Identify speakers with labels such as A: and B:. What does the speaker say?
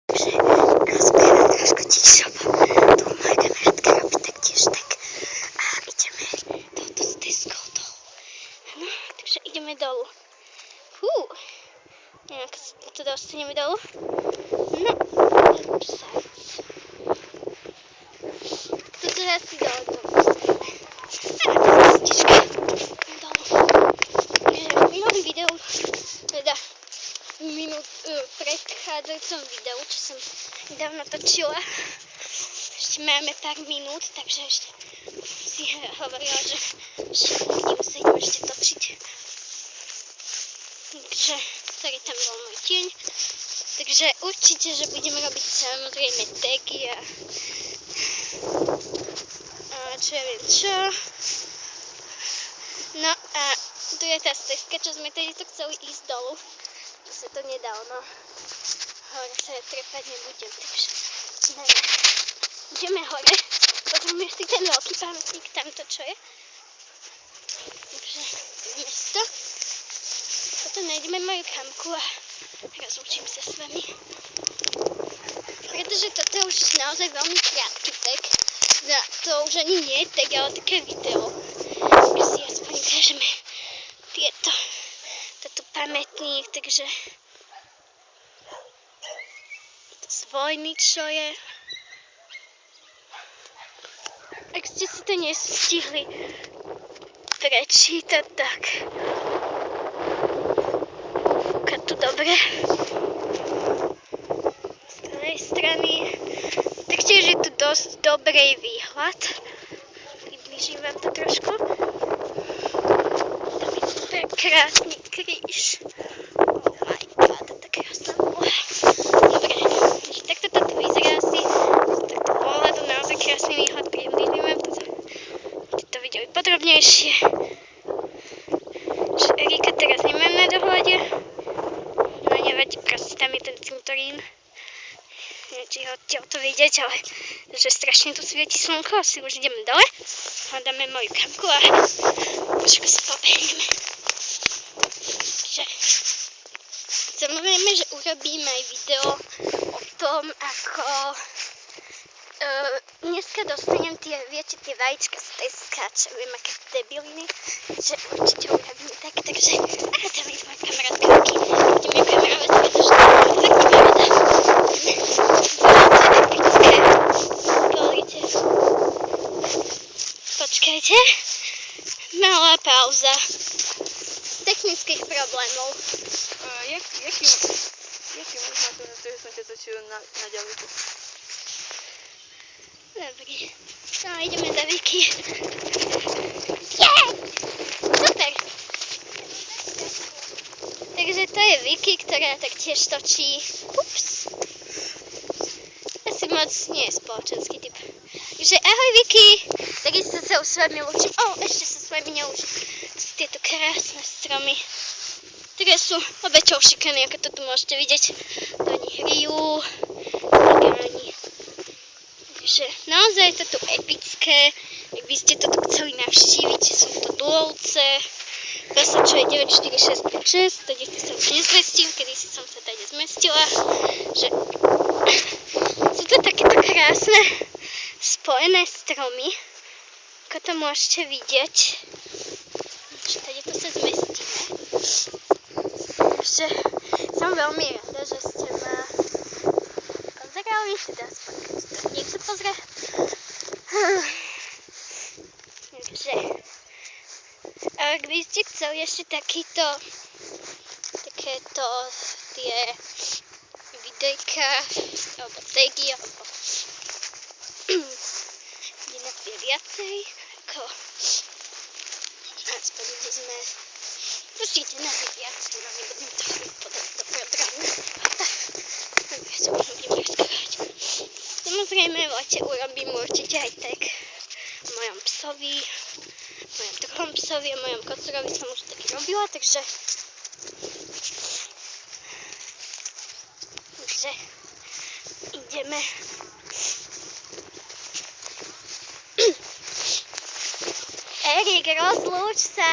A: Takže trošku tišo, tu moja kamarátka robí taktiež tak. A ideme z Tesco dolu. No, takže ideme dolu. Nejak to dostaneme dolu. No, upsať. Toto je asi dolu. V minulom videu, teda predchádzajúcom videu, čo som nedávno točila, ešte máme pár minút, takže ešte si hovorila, že nemusím ešte točiť. Takže, ktorý tam bol môj tieň. Takže určite, že budeme robiť samozrejme tagy a čo ja viem čo. No a tu je tá stezka, čo sme tedy to chceli ísť dolu. To sa to nedalo, no. Hore sa ja trepať nebudem, takže ideme hore. Pozrieme si ten veľký pamätník, tamto čo je. Takže ideme si to. Potom nájdeme moju kamku a rozlúčim sa s vami. Pretože toto je už naozaj veľmi krátky tag. To už ani nie je tag, ale také video. Takže si aspoň ukážeme toto pamätník, takže to z vojny, čo je. Ak ste si to nestihli prečítať, tak kúkať tu dobre. Z druhej strany taktiež je tu dosť dobrej výhľad. Priblížim vám to trošku. Tam je super krásny kríž. Oh my god, to krásna boha. Dobre, takže takto to tu vyzerá asi. Z takto pohľadu naozaj krásny výhľad. Priblížim vám to. Ste to videli podrobnejšie. Že Erika teraz nemám na dohľade. No nevadí, proste tam je ten cintorín. Neviem, či ho odtiaľ to vidieť, ale že strašne tu svieti slnko, asi už ideme dole. Hľadáme moju kamku a trošku sa pobehneme. Takže samozrejme, že urobím aj video o tom, ako dneska dostanem tie vajíčka z Teska, čo viem, aké debiliny, že určite urobím tak, takže tam je moja kamarátka, idem ju kamerovať, pretože to je fakt Pozrite. Počkajte. Malá pauza. Z technických problémov.
B: Jaký máš na to, že som ťa točil na ďaleko?
A: Dobrý. No, ideme za Vicky. Yeah! Super. Takže to je Vicky, ktorá taktiež točí. Ups. Asi moc nie je spoločenský typ. Takže ahoj Vicky. Takisto sa s vami lúčim. Ešte sa s vami nelúčim. To sú tieto krásne stromy, ktoré sú obeťou šikany, ako to tu môžete vidieť. To oni hrijú. Takže naozaj je to tu epické. Ak by ste toto chceli navštíviť, sú to Dulovce. Prasa, čo je 94656, tady sa už nezmestím, kedy si som sa tady zmestila. Že sú to takéto krásne spojené stromy, ako to môžete vidieť. Tady to sa zmestíme. Takže som veľmi rada, že ste ma pozerali, teda aspoň keď to niekto pozrie. Takže ak by ste chceli ešte takéto tie videjka, alebo tagy, alebo kde nás je viacej, ako aspoň kde sme, pustíte nás je viacej, no nebudem to robiť do programu. Dobre, sa možno budem rozkrávať. Samozrejme, v lete urobím určite aj tag o mojom psovi, mojom druhom psovi a mojom kocorovi som už taky robila, takže ideme. Erik, rozlúč sa.